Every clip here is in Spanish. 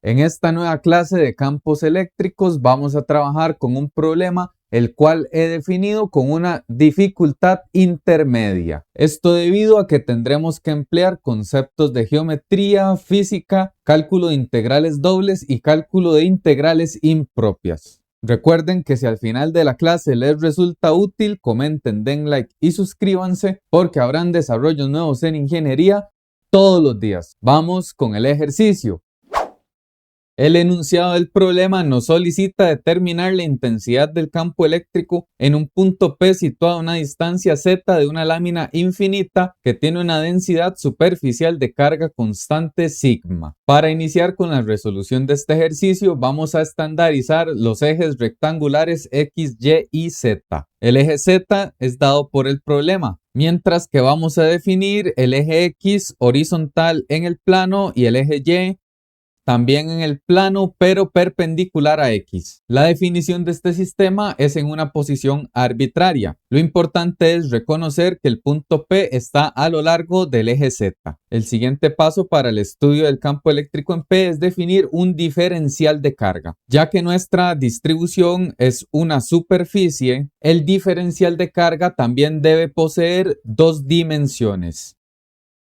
En esta nueva clase de campos eléctricos vamos a trabajar con un problema el cual he definido con una dificultad intermedia. Esto debido a que tendremos que emplear conceptos de geometría, física, cálculo de integrales dobles y cálculo de integrales impropias. Recuerden que si al final de la clase les resulta útil, comenten, den like y suscríbanse porque habrán desarrollos nuevos en ingeniería todos los días. Vamos con el ejercicio. El enunciado del problema nos solicita determinar la intensidad del campo eléctrico en un punto P situado a una distancia Z de una lámina infinita que tiene una densidad superficial de carga constante sigma. Para iniciar con la resolución de este ejercicio vamos a estandarizar los ejes rectangulares X, Y y Z. El eje Z es dado por el problema, mientras que vamos a definir el eje X horizontal en el plano y el eje Y también en el plano pero perpendicular a X. La definición de este sistema es en una posición arbitraria. Lo importante es reconocer que el punto P está a lo largo del eje Z. El siguiente paso para el estudio del campo eléctrico en P es definir un diferencial de carga. Ya que nuestra distribución es una superficie, el diferencial de carga también debe poseer dos dimensiones.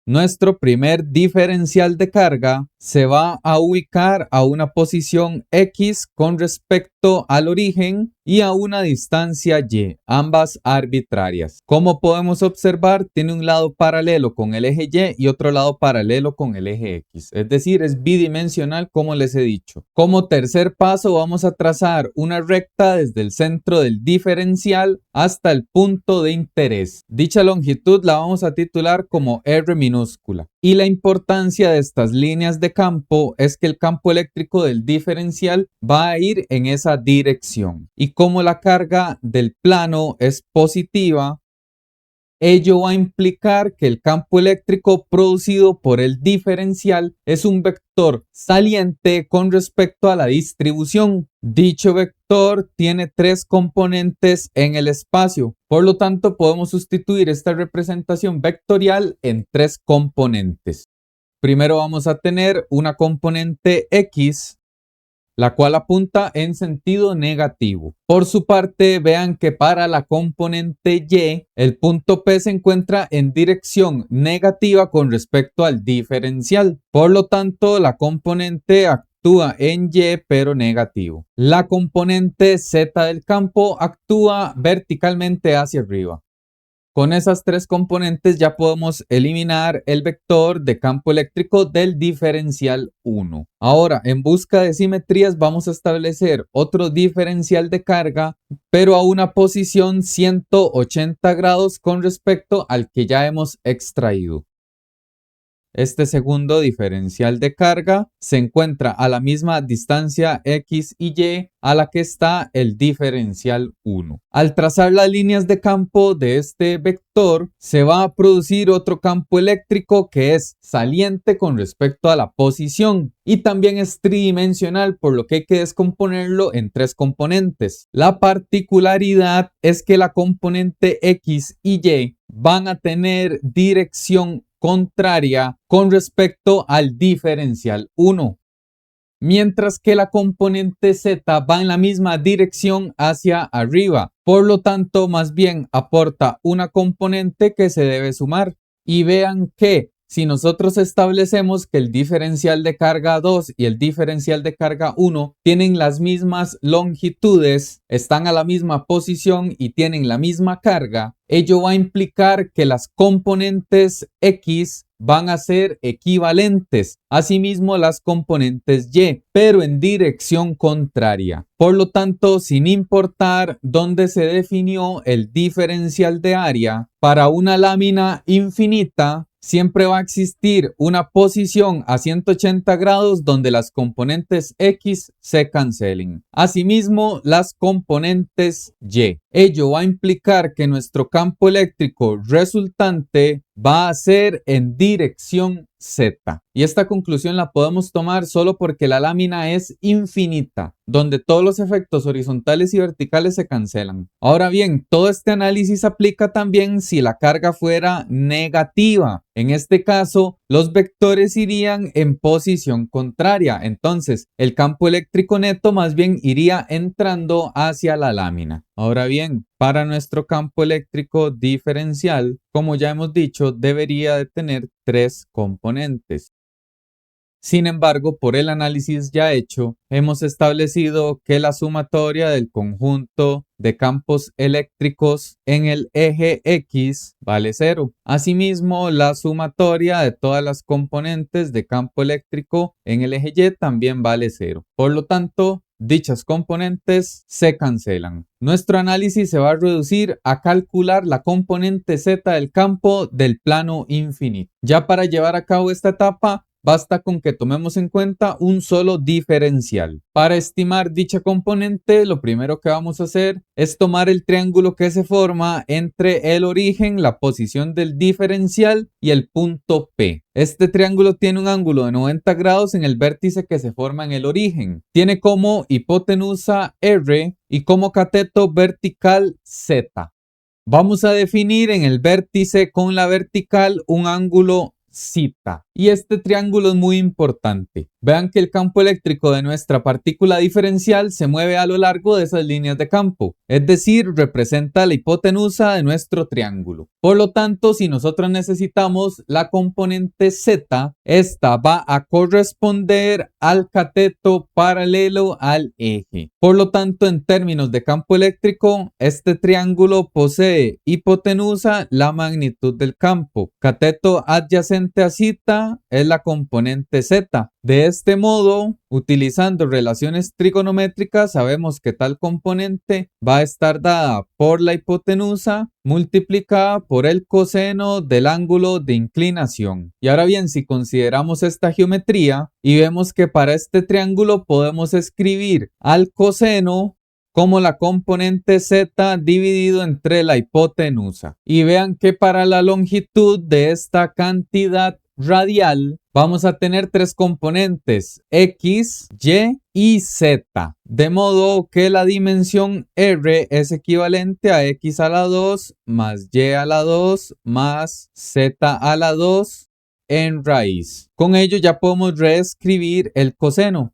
Nuestro primer diferencial de carga se va a ubicar a una posición X con respecto al origen y a una distancia Y, ambas arbitrarias. Como podemos observar, tiene un lado paralelo con el eje Y y otro lado paralelo con el eje X. Es decir, es bidimensional como les he dicho. Como tercer paso vamos a trazar una recta desde el centro del diferencial hasta el punto de interés. Dicha longitud la vamos a titular como R minúscula. Y la importancia de estas líneas de campo es que el campo eléctrico del diferencial va a ir en esa dirección. Y como la carga del plano es positiva, ello va a implicar que el campo eléctrico producido por el diferencial es un vector saliente con respecto a la distribución. Dicho vector tiene tres componentes en el espacio, por lo tanto podemos sustituir esta representación vectorial en tres componentes. Primero vamos a tener una componente X, la cual apunta en sentido negativo. Por su parte, vean que para la componente Y, el punto P se encuentra en dirección negativa con respecto al diferencial. Por lo tanto, la componente actúa en Y pero negativo. La componente Z del campo actúa verticalmente hacia arriba. Con esas tres componentes ya podemos eliminar el vector de campo eléctrico del diferencial 1. Ahora, en busca de simetrías vamos a establecer otro diferencial de carga, pero a una posición 180 grados con respecto al que ya hemos extraído. Este segundo diferencial de carga se encuentra a la misma distancia X y Y a la que está el diferencial 1. Al trazar las líneas de campo de este vector, se va a producir otro campo eléctrico que es saliente con respecto a la posición y también es tridimensional, por lo que hay que descomponerlo en tres componentes. La particularidad es que la componente X y Y van a tener dirección contraria con respecto al diferencial 1, mientras que la componente Z va en la misma dirección hacia arriba. Por lo tanto, más bien aporta una componente que se debe sumar. Y vean que si nosotros establecemos que el diferencial de carga 2 y el diferencial de carga 1 tienen las mismas longitudes, están a la misma posición y tienen la misma carga, ello va a implicar que las componentes X van a ser equivalentes, asimismo las componentes Y, pero en dirección contraria. Por lo tanto, sin importar dónde se definió el diferencial de área, para una lámina infinita, siempre va a existir una posición a 180 grados donde las componentes X se cancelen. Asimismo, las componentes Y. Ello va a implicar que nuestro campo eléctrico resultante va a ser en dirección Z. Y esta conclusión la podemos tomar solo porque la lámina es infinita, donde todos los efectos horizontales y verticales se cancelan. Ahora bien, todo este análisis aplica también si la carga fuera negativa. En este caso, los vectores irían en posición contraria. Entonces, el campo eléctrico neto más bien iría entrando hacia la lámina. Ahora bien, para nuestro campo eléctrico diferencial, como ya hemos dicho, debería de tener 3 componentes. Sin embargo, por el análisis ya hecho, hemos establecido que la sumatoria del conjunto de campos eléctricos en el eje X vale 0. Asimismo, la sumatoria de todas las componentes de campo eléctrico en el eje Y también vale 0. Por lo tanto, dichas componentes se cancelan. Nuestro análisis se va a reducir a calcular la componente Z del campo del plano infinito. Ya para llevar a cabo esta etapa, basta con que tomemos en cuenta un solo diferencial. Para estimar dicha componente, lo primero que vamos a hacer es tomar el triángulo que se forma entre el origen, la posición del diferencial y el punto P. Este triángulo tiene un ángulo de 90 grados en el vértice que se forma en el origen. Tiene como hipotenusa R y como cateto vertical Z. Vamos a definir en el vértice con la vertical un ángulo cita. Y este triángulo es muy importante. Vean que el campo eléctrico de nuestra partícula diferencial se mueve a lo largo de esas líneas de campo, es decir, representa la hipotenusa de nuestro triángulo. Por lo tanto, si nosotros necesitamos la componente Z, esta va a corresponder al cateto paralelo al eje. Por lo tanto, en términos de campo eléctrico, este triángulo posee hipotenusa la magnitud del campo. Cateto adyacente a cita es la componente Z. De este modo, utilizando relaciones trigonométricas, sabemos que tal componente va a estar dada por la hipotenusa multiplicada por el coseno del ángulo de inclinación. Y ahora bien, si consideramos esta geometría y vemos que para este triángulo podemos escribir al coseno como la componente Z dividido entre la hipotenusa. Y vean que para la longitud de esta cantidad radial vamos a tener 3 componentes, X, Y y Z. De modo que la dimensión R es equivalente a X a la 2 más Y a la 2 más Z a la 2 en raíz. Con ello ya podemos reescribir el coseno.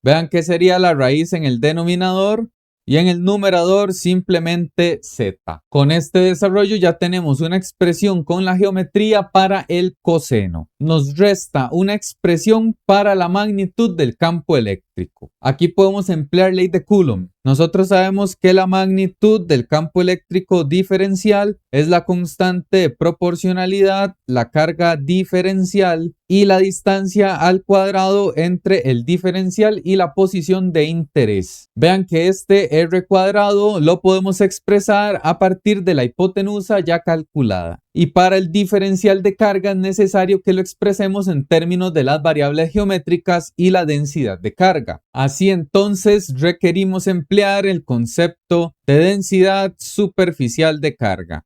Vean que sería la raíz en el denominador y en el numerador simplemente Z. Con este desarrollo ya tenemos una expresión con la geometría para el coseno. Nos resta una expresión para la magnitud del campo eléctrico. Aquí podemos emplear ley de Coulomb. Nosotros sabemos que la magnitud del campo eléctrico diferencial es la constante de proporcionalidad, la carga diferencial y la distancia al cuadrado entre el diferencial y la posición de interés. Vean que este R cuadrado lo podemos expresar a partir de la hipotenusa ya calculada. Y para el diferencial de carga es necesario que lo expresemos en términos de las variables geométricas y la densidad de carga. Así entonces requerimos emplear el concepto de densidad superficial de carga.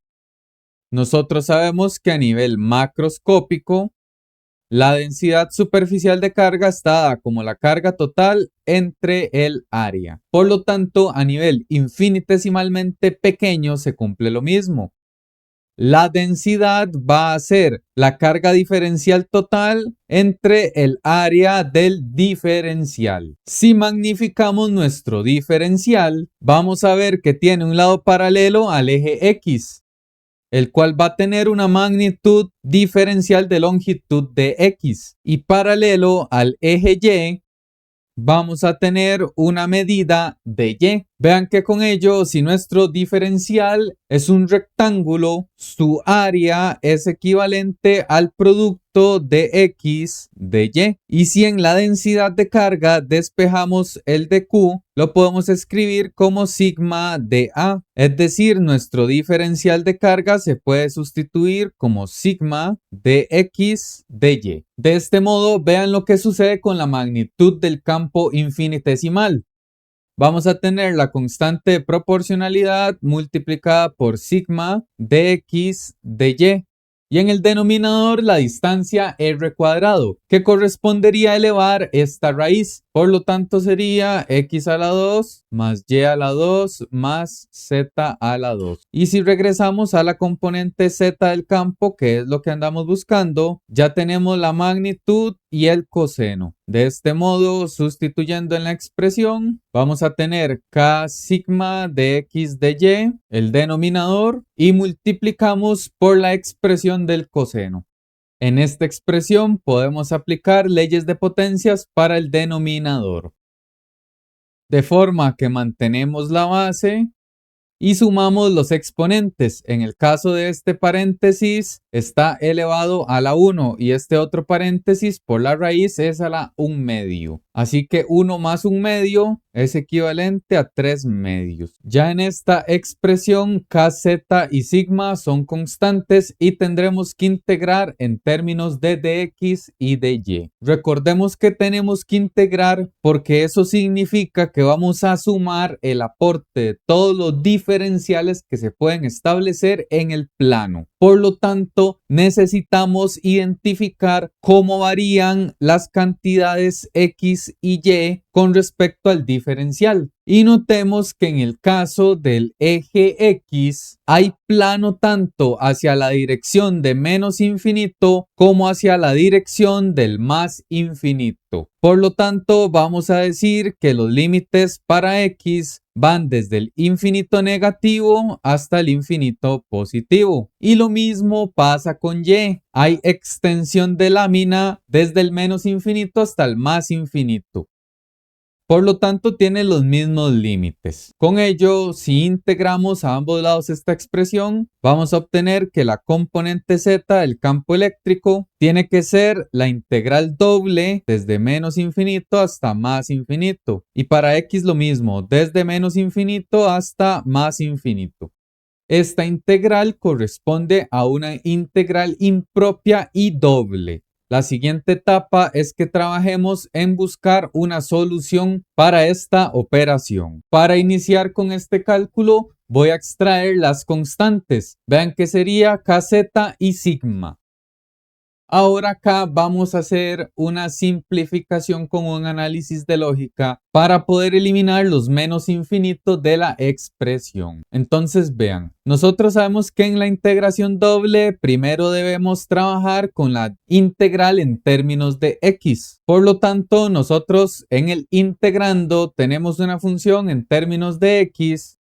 Nosotros sabemos que a nivel macroscópico, la densidad superficial de carga está dada como la carga total entre el área. Por lo tanto, a nivel infinitesimalmente pequeño se cumple lo mismo. La densidad va a ser la carga diferencial total entre el área del diferencial. Si magnificamos nuestro diferencial, vamos a ver que tiene un lado paralelo al eje X, el cual va a tener una magnitud diferencial de longitud de X. Y paralelo al eje Y, vamos a tener una medida de Y. Vean que con ello, si nuestro diferencial es un rectángulo, su área es equivalente al producto de X de Y. Y si en la densidad de carga despejamos el de Q, lo podemos escribir como sigma de A. Es decir, nuestro diferencial de carga se puede sustituir como sigma de X de Y. De este modo, vean lo que sucede con la magnitud del campo infinitesimal. Vamos a tener la constante de proporcionalidad multiplicada por sigma de X de Y. y en el denominador la distancia r cuadrado, que correspondería a elevar esta raíz. Por lo tanto sería x a la 2 más y a la 2 más z a la 2. Y si regresamos a la componente z del campo, que es lo que andamos buscando, ya tenemos la magnitud y el coseno. De este modo, sustituyendo en la expresión, vamos a tener k sigma de x de y, el denominador, y multiplicamos por la expresión del coseno. En esta expresión podemos aplicar leyes de potencias para el denominador, de forma que mantenemos la base y sumamos los exponentes. En el caso de este paréntesis está elevado a la 1 y este otro paréntesis por la raíz es a la 1 medio. Así que 1 más 1 medio es equivalente a 3 medios. Ya en esta expresión kz y sigma son constantes y tendremos que integrar en términos de dx y de y. Recordemos que tenemos que integrar porque eso significa que vamos a sumar el aporte de todos los diferenciales que se pueden establecer en el plano. Por lo tanto, necesitamos identificar cómo varían las cantidades x y y con respecto al diferencial. Y notemos que en el caso del eje X hay plano tanto hacia la dirección de menos infinito como hacia la dirección del más infinito. Por lo tanto, vamos a decir que los límites para X van desde el infinito negativo hasta el infinito positivo. Y lo mismo pasa con Y. Hay extensión de lámina desde el menos infinito hasta el más infinito. Por lo tanto, tiene los mismos límites. Con ello, si integramos a ambos lados esta expresión, vamos a obtener que la componente z del campo eléctrico tiene que ser la integral doble desde menos infinito hasta más infinito. Y para x lo mismo, desde menos infinito hasta más infinito. Esta integral corresponde a una integral impropia y doble. La siguiente etapa es que trabajemos en buscar una solución para esta operación. Para iniciar con este cálculo, voy a extraer las constantes. Vean que sería kz y sigma. Ahora acá vamos a hacer una simplificación con un análisis de lógica para poder eliminar los menos infinitos de la expresión. Entonces vean, nosotros sabemos que en la integración doble primero debemos trabajar con la integral en términos de x. Por lo tanto, nosotros en el integrando tenemos una función en términos de x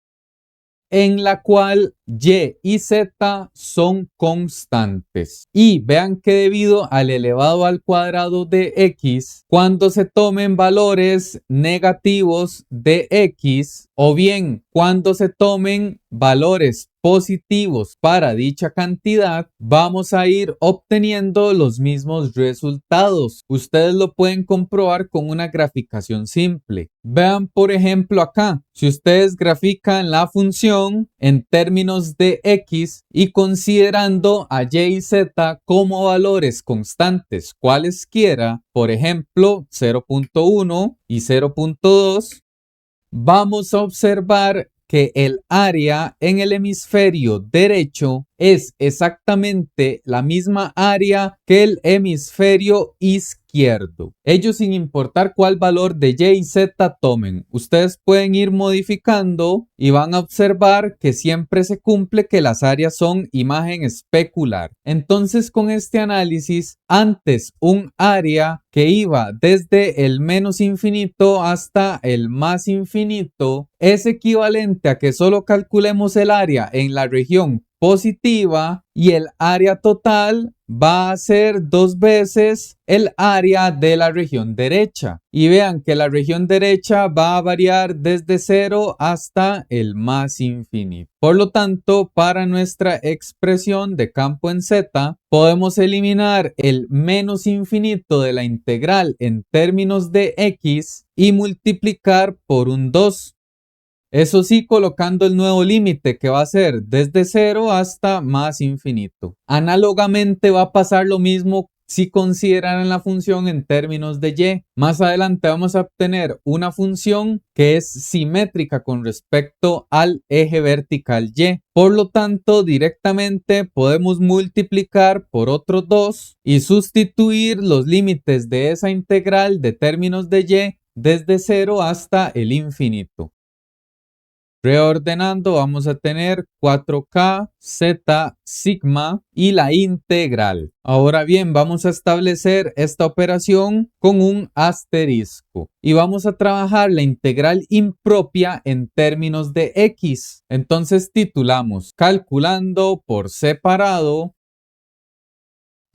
en la cual y y z son constantes. Y vean que debido al elevado al cuadrado de x, cuando se tomen valores negativos de x, o bien cuando se tomen valores positivos para dicha cantidad, vamos a ir obteniendo los mismos resultados. Ustedes lo pueden comprobar con una graficación simple. Vean por ejemplo acá, si ustedes grafican la función en términos de x y considerando a y y z como valores constantes cualesquiera, por ejemplo 0.1 y 0.2, vamos a observar que el área en el hemisferio derecho es exactamente la misma área que el hemisferio izquierdo. Ellos sin importar cuál valor de y y z tomen, ustedes pueden ir modificando y van a observar que siempre se cumple que las áreas son imagen especular. Entonces con este análisis, antes un área que iba desde el menos infinito hasta el más infinito es equivalente a que solo calculemos el área en la región positiva y el área total va a ser 2 veces el área de la región derecha. Y vean que la región derecha va a variar desde 0 hasta el más infinito. Por lo tanto, para nuestra expresión de campo en z, podemos eliminar el menos infinito de la integral en términos de x y multiplicar por un 2. Eso sí, colocando el nuevo límite que va a ser desde 0 hasta más infinito. Análogamente va a pasar lo mismo si consideran la función en términos de y. Más adelante vamos a obtener una función que es simétrica con respecto al eje vertical y. Por lo tanto, directamente podemos multiplicar por otros 2 y sustituir los límites de esa integral de términos de y desde 0 hasta el infinito. Reordenando vamos a tener 4k z sigma y la integral. Ahora bien, vamos a establecer esta operación con un asterisco y vamos a trabajar la integral impropia en términos de x. Entonces titulamos calculando por separado.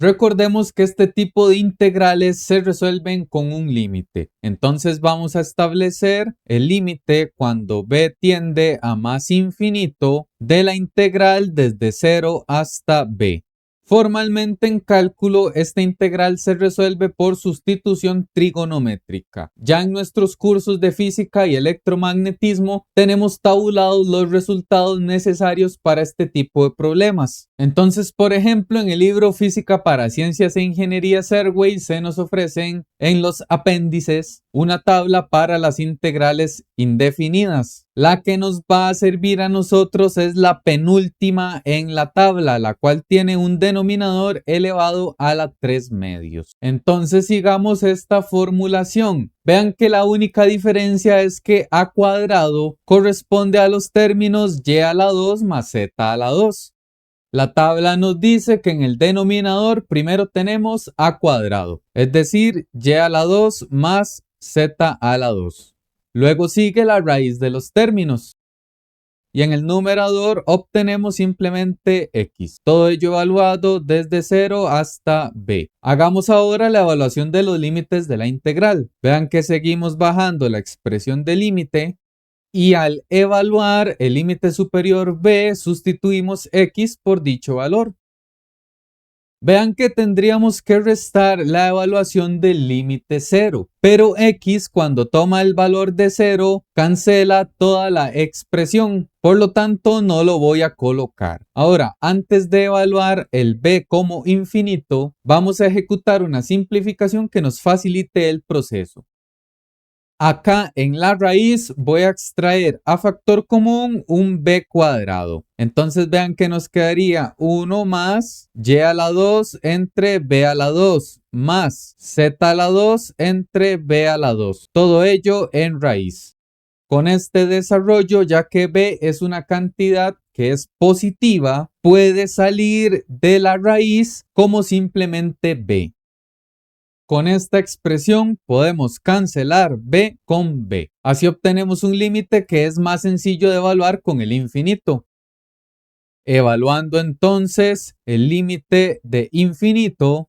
Recordemos que este tipo de integrales se resuelven con un límite. Entonces vamos a establecer el límite cuando b tiende a más infinito de la integral desde 0 hasta b. Formalmente en cálculo, esta integral se resuelve por sustitución trigonométrica. Ya en nuestros cursos de física y electromagnetismo tenemos tabulados los resultados necesarios para este tipo de problemas. Entonces, por ejemplo, en el libro Física para Ciencias e Ingeniería Serway se nos ofrecen en los apéndices una tabla para las integrales indefinidas. La que nos va a servir a nosotros es la penúltima en la tabla, la cual tiene un denominador elevado a la 3 medios. Entonces sigamos esta formulación. Vean que la única diferencia es que a cuadrado corresponde a los términos y a la 2 más z a la 2. La tabla nos dice que en el denominador primero tenemos a cuadrado, es decir, y a la 2 más z a la 2. Luego sigue la raíz de los términos. Y en el numerador obtenemos simplemente x. Todo ello evaluado desde 0 hasta b. Hagamos ahora la evaluación de los límites de la integral. Vean que seguimos bajando la expresión de límite. Y al evaluar el límite superior b, sustituimos x por dicho valor. Vean que tendríamos que restar la evaluación del límite 0, pero x cuando toma el valor de 0 cancela toda la expresión, por lo tanto no lo voy a colocar. Ahora, antes de evaluar el b como infinito, vamos a ejecutar una simplificación que nos facilite el proceso. Acá en la raíz voy a extraer a factor común un b cuadrado. Entonces vean que nos quedaría 1 más y a la 2 entre b a la 2 más z a la 2 entre b a la 2. Todo ello en raíz. Con este desarrollo, ya que b es una cantidad que es positiva, puede salir de la raíz como simplemente b. Con esta expresión podemos cancelar b con b. Así obtenemos un límite que es más sencillo de evaluar con el infinito. Evaluando entonces el límite de infinito,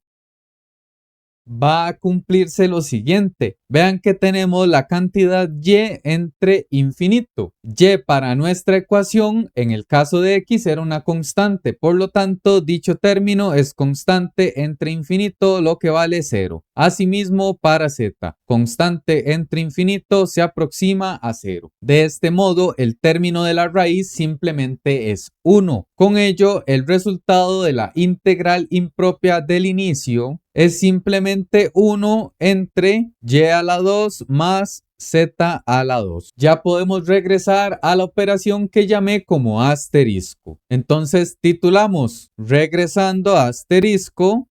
va a cumplirse lo siguiente. Vean que tenemos la cantidad y entre infinito. Y para nuestra ecuación, en el caso de x, era una constante. Por lo tanto, dicho término es constante entre infinito, lo que vale 0. Asimismo, para z, constante entre infinito se aproxima a 0. De este modo, el término de la raíz simplemente es 1. Con ello, el resultado de la integral impropia del inicio es simplemente 1 entre y a la 2 más z a la 2. Ya podemos regresar a la operación que llamé como asterisco. Entonces titulamos regresando a asterisco.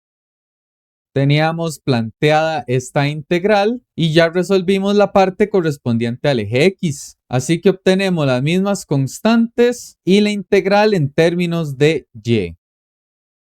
Teníamos planteada esta integral y ya resolvimos la parte correspondiente al eje x. Así que obtenemos las mismas constantes y la integral en términos de y.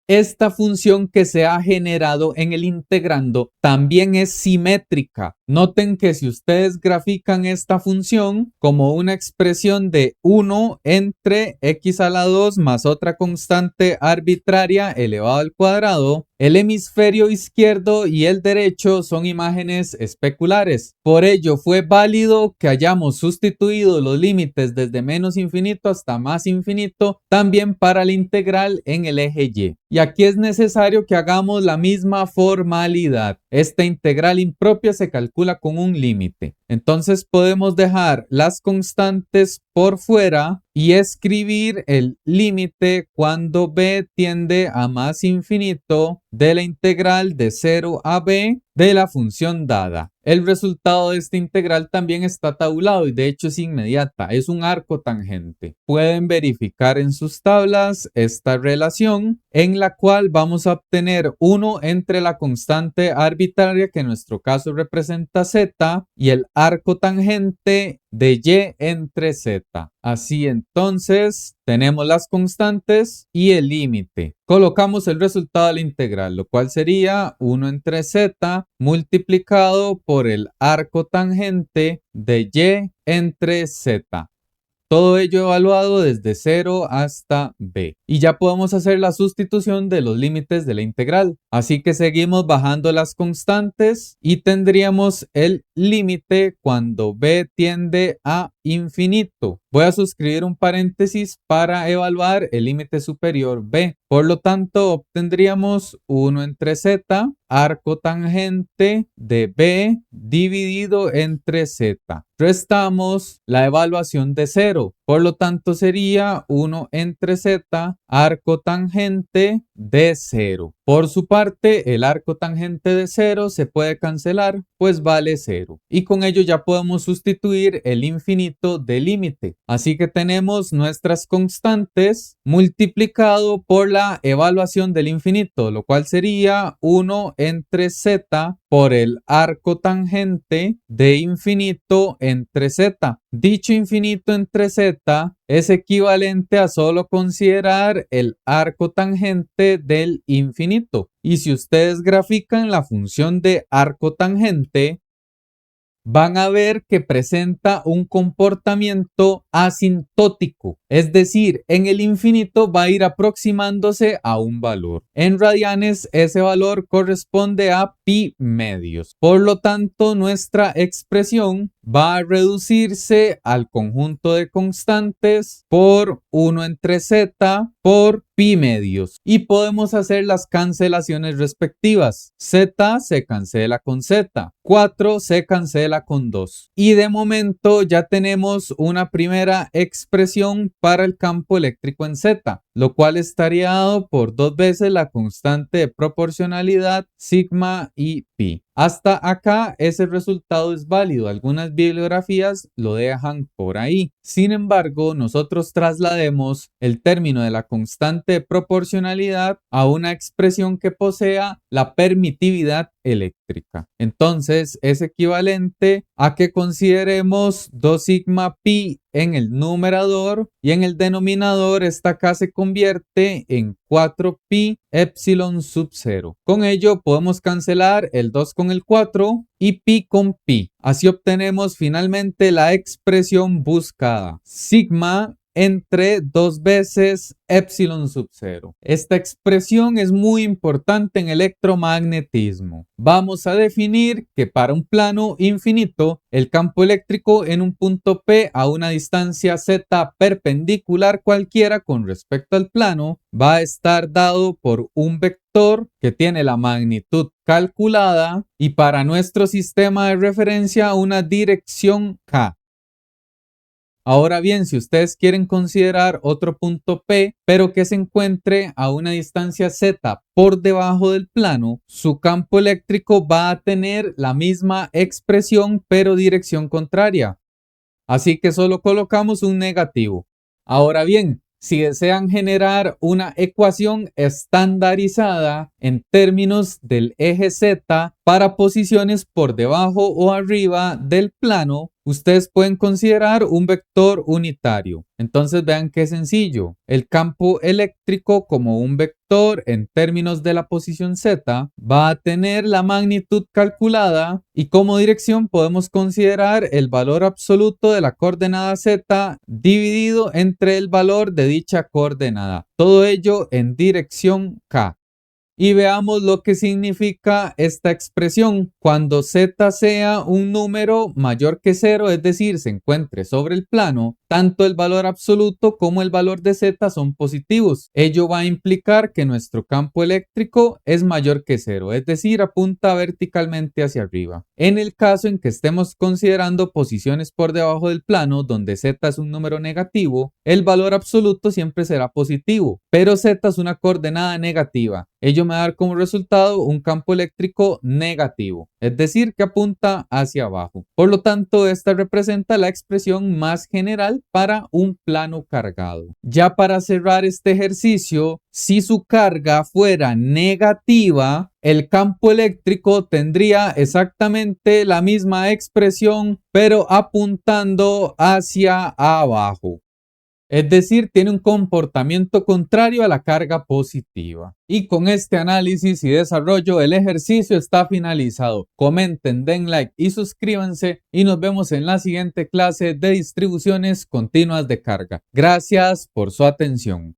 Esta función que se ha generado en el integrando también es simétrica. Noten que si ustedes grafican esta función como una expresión de 1 entre x a la 2 más otra constante arbitraria elevado al cuadrado, el hemisferio izquierdo y el derecho son imágenes especulares. Por ello fue válido que hayamos sustituido los límites desde menos infinito hasta más infinito también para la integral en el eje y. Y aquí es necesario que hagamos la misma formalidad. esta integral impropia se calcula con un límite. Entonces podemos dejar las constantes por fuera y escribir el límite cuando b tiende a más infinito de la integral de 0 a b de la función dada. El resultado de esta integral también está tabulado y de hecho es inmediata, es un arco tangente. Pueden verificar en sus tablas esta relación en la cual vamos a obtener 1 entre la constante arbitraria que en nuestro caso representa z y el arco tangente de y entre z. Así entonces tenemos las constantes y el límite. Colocamos el resultado de la integral, lo cual sería 1 entre z multiplicado por el arco tangente de y entre z. Todo ello evaluado desde 0 hasta b. Y ya podemos hacer la sustitución de los límites de la integral. Así que seguimos bajando las constantes y tendríamos el límite cuando b tiende a infinito. Voy a suscribir un paréntesis para evaluar el límite superior b. Por lo tanto, obtendríamos 1 entre z, arco tangente de b dividido entre z. Restamos la evaluación de 0. Por lo tanto, sería 1 entre z, arco tangente de 0. Por su parte, el arco tangente de 0 se puede cancelar, pues vale 0. Y con ello ya podemos sustituir el infinito del límite. Así que tenemos nuestras constantes multiplicado por la evaluación del infinito, lo cual sería 1 entre z por el arco tangente de infinito entre z. Dicho infinito entre z es equivalente a solo considerar el arco tangente del infinito. Y si ustedes grafican la función de arco tangente, van a ver que presenta un comportamiento asintótico, es decir, en el infinito va a ir aproximándose a un valor. En radianes ese valor corresponde a pi medios. Por lo tanto, nuestra expresión va a reducirse al conjunto de constantes por 1 entre z por pi medios. Y podemos hacer las cancelaciones respectivas. Z se cancela con z, 4 se cancela con 2. Y de momento ya tenemos una primera expresión para el campo eléctrico en z, lo cual estaría dado por 2 veces la constante de proporcionalidad sigma y pi. Hasta acá ese resultado es válido. Algunas bibliografías lo dejan por ahí. Sin embargo, nosotros traslademos el término de la constante de proporcionalidad a una expresión que posea la permitividad eléctrica. Entonces es equivalente a que consideremos 2 sigma pi en el numerador y en el denominador esta acá se convierte en 4 pi epsilon sub 0. Con ello podemos cancelar el 2 con el 4 y pi con pi. Así obtenemos finalmente la expresión buscada. Sigma entre 2 veces epsilon sub 0. Esta expresión es muy importante en electromagnetismo. Vamos a definir que para un plano infinito, el campo eléctrico en un punto P a una distancia z perpendicular cualquiera con respecto al plano va a estar dado por un vector que tiene la magnitud calculada y para nuestro sistema de referencia una dirección k. Ahora bien, si ustedes quieren considerar otro punto P, pero que se encuentre a una distancia z por debajo del plano, su campo eléctrico va a tener la misma expresión, pero dirección contraria. Así que solo colocamos un negativo. Ahora bien, si desean generar una ecuación estandarizada en términos del eje Z para posiciones por debajo o arriba del plano, ustedes pueden considerar un vector unitario. Entonces vean qué sencillo. El campo eléctrico como un vector en términos de la posición Z va a tener la magnitud calculada y como dirección podemos considerar el valor absoluto de la coordenada Z dividido entre el valor de dicha coordenada. Todo ello en dirección K. Y veamos lo que significa esta expresión. Cuando z sea un número mayor que 0, es decir, se encuentre sobre el plano, Tanto el valor absoluto como el valor de Z son positivos. Ello va a implicar que nuestro campo eléctrico es mayor que cero, es decir, apunta verticalmente hacia arriba. En el caso en que estemos considerando posiciones por debajo del plano, donde Z es un número negativo, el valor absoluto siempre será positivo, pero Z es una coordenada negativa. Ello me va a dar como resultado un campo eléctrico negativo, es decir, que apunta hacia abajo. Por lo tanto, esta representa la expresión más general para un plano cargado. Ya para cerrar este ejercicio, si su carga fuera negativa, el campo eléctrico tendría exactamente la misma expresión, pero apuntando hacia abajo. Es decir, tiene un comportamiento contrario a la carga positiva. Y con este análisis y desarrollo, el ejercicio está finalizado. Comenten, den like y suscríbanse y nos vemos en la siguiente clase de distribuciones continuas de carga. Gracias por su atención.